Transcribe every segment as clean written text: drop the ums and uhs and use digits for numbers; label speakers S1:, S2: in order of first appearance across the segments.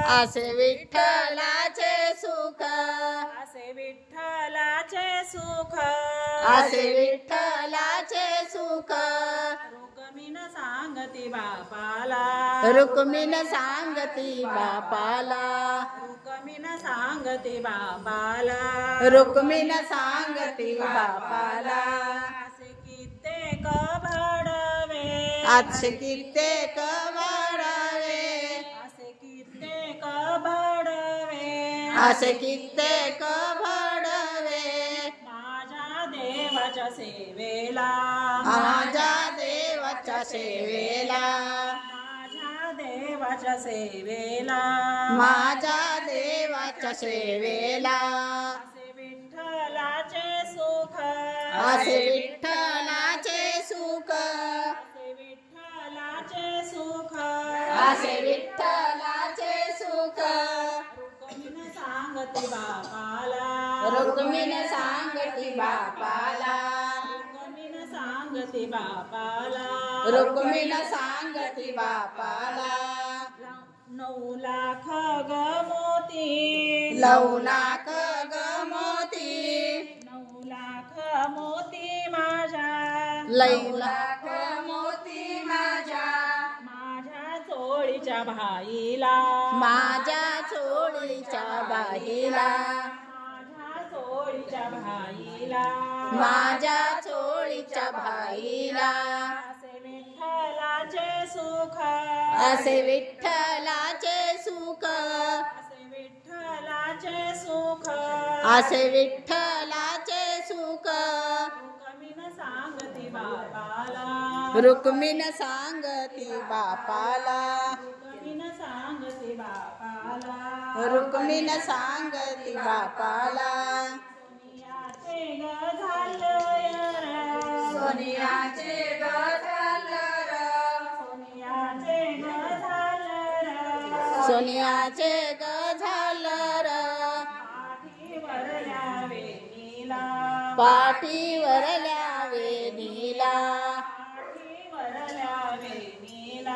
S1: असे विठ्ठलाचे सुख
S2: असे विठ्ठलाचे सुख
S1: असे विठ्ठलाचे सुख
S2: रुक्मिण सांगती बापाला
S1: रुक्मिण सांगती बापाला
S2: रुक्मिण सांगती बापाला
S1: रुक्मिण सांगती बापाला
S2: असे कित्येक भडवे
S1: असे कित्येक वाढावे
S2: असे कित्येक भडवे
S1: असे कित्येक भडवे
S2: माझ्या देवाच्या सेवेला
S1: माझ्या देवाच्या सेवेला
S2: माझ्या देवाच्या सेवेला
S1: माझ्या देवाच्या सेवेला
S2: असे विठ्ठलाचे सुख
S1: असे विठ्ठलाचे सुख
S2: असे विठ्ठलाचे सुख
S1: असे विठ्ठलाचे सुख
S2: रुक्मिण सांगती बापाला
S1: रुक्मिण सांगती बापाला
S2: रुक्मिण सांगती बापाला
S1: रुक्मिण सांगती बापाला
S2: 9 लाख ग मोती
S1: 9 लाख ग मोती
S2: 9 लाख मोती माझ्या
S1: लई लाख मोती माझ्या
S2: माझ्या चोळीच्या भाईला
S1: माझ्या चोळीच्या बाईला
S2: माझ्या चोळीच्या भाईला
S1: माझ्या चोळीच्या भाईला
S2: असे विठ्ठलाचे सुख
S1: असे विठ्ठलाचे सुख
S2: असे विठ्ठलाचे सुख
S1: असे विठ्ठलाचे सुख
S2: रुक्मिण सांगती बापाला
S1: रुक्मिण सांगती बापाला
S2: रुक्मिण सांगती बापाला
S1: रुक्मिण सांगती बापाला
S2: सोनियाचे ग झालं
S1: सोनियाचे ग झालं
S2: सोनियाचे ग झालं
S1: सोनियाचे ग झालं
S2: पाठीवरल्या वेणीला
S1: पाठीवरल्या वेणीला
S2: पाठीवरल्या वेणीला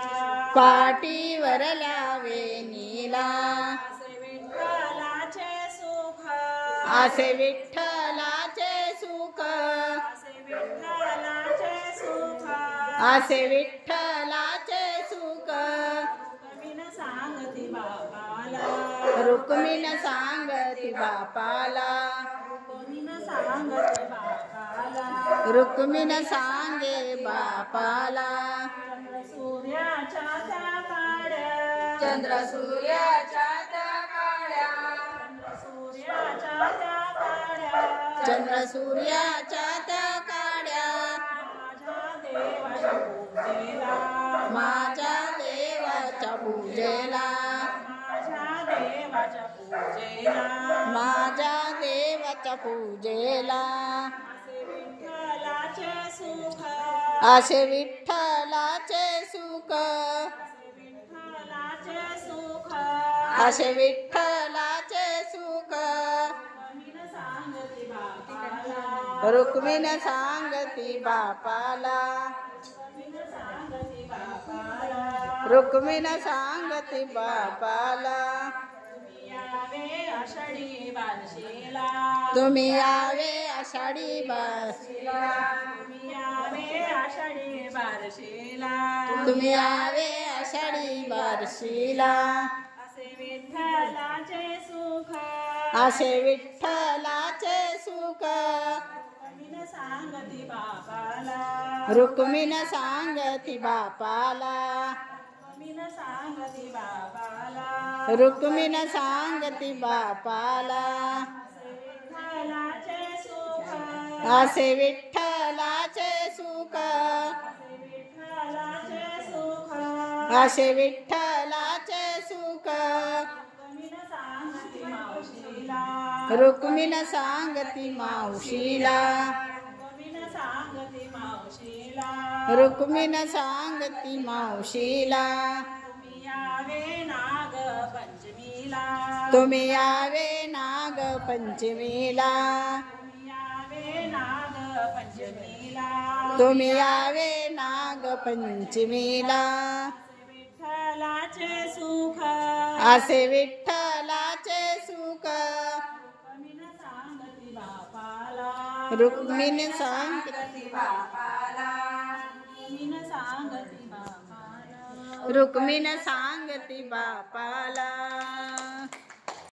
S1: पाठीवरल्या वेणीला
S2: असे विठ्ठलाचे सुख
S1: असे विठ्ठलाचे सुख
S2: असे विठ्ठलाचे सुख
S1: असे विठ्ठलाचे सुख
S2: रुक्मिण सांगती बापाला
S1: रुक्मिण सांगती बापाला
S2: रुक्मिण सांगती बापाला
S1: रुक्मिण सांगे बापाला
S2: चंद्र सूर्याच्या त्या काड्या
S1: चंद्र सूर्याच्या त्या काळ्या
S2: सूर्याच्या त्या काड्या
S1: चंद्र सूर्याच्या त्या काड्या
S2: माझ्या देवाच्या पूजेला
S1: माझ्या देवाच्या पूजेला
S2: माझ्या देवाच्या पूजेला
S1: माझ्या देवाच्या पूजेला
S2: असे विठ्ठलाचे सुख
S1: असे विठ्ठलाचे सुख
S2: असे विठ्ठलाचे सुख
S1: असे विठ्ठलाचे सुख
S2: रुक्मिण सांगती बापाला
S1: रुक्मिण सांगती बापाला
S2: रुक्मिण सांगती बापाला
S1: रुक्मिण सांगती बापाला
S2: यावे आषाढी बारशीला
S1: तुम्ही यावे आषाढी बारशीला
S2: यावे आषाढी बारशीला
S1: तुम्ही यावे आषाढी बारशीला
S2: असे विठ्ठलाचे सुख
S1: असे विठ्ठलाचे सुख
S2: रुक्मिण सांगती बापाला
S1: रुक्मिण सांगती बापाला
S2: रुक्मिण सांगती बापाला
S1: रुक्मिण सांगती बापाला
S2: असे विठ्ठलाचे सुख
S1: असे विठ्ठलाचे सुख
S2: असे विठ्ठलाचे सुख
S1: असे विठ्ठलाचे सुख
S2: रुक्मिण सांगती मावशीला
S1: रुक्मिण सांगती मावशीला
S2: रुक्मिण सांगती मावशीला
S1: रुक्मिण सांगती मावशीला
S2: तुम्ही यावे नाग पंचमीला
S1: तुम्ही यावे नाग पंचमीला
S2: तुम्ही यावे नाग पंचमीला
S1: तुम्ही यावे नाग पंचमीला
S2: विठ्ठलाचे सुख
S1: असे विठ्ठलाचे सुख
S2: रुक्मिण सांगती बापाला
S1: रुक्मिणी सांगती
S2: बापाला रुक्मिण सांगती बापाला
S1: रुक्मिणी सांगती बापाला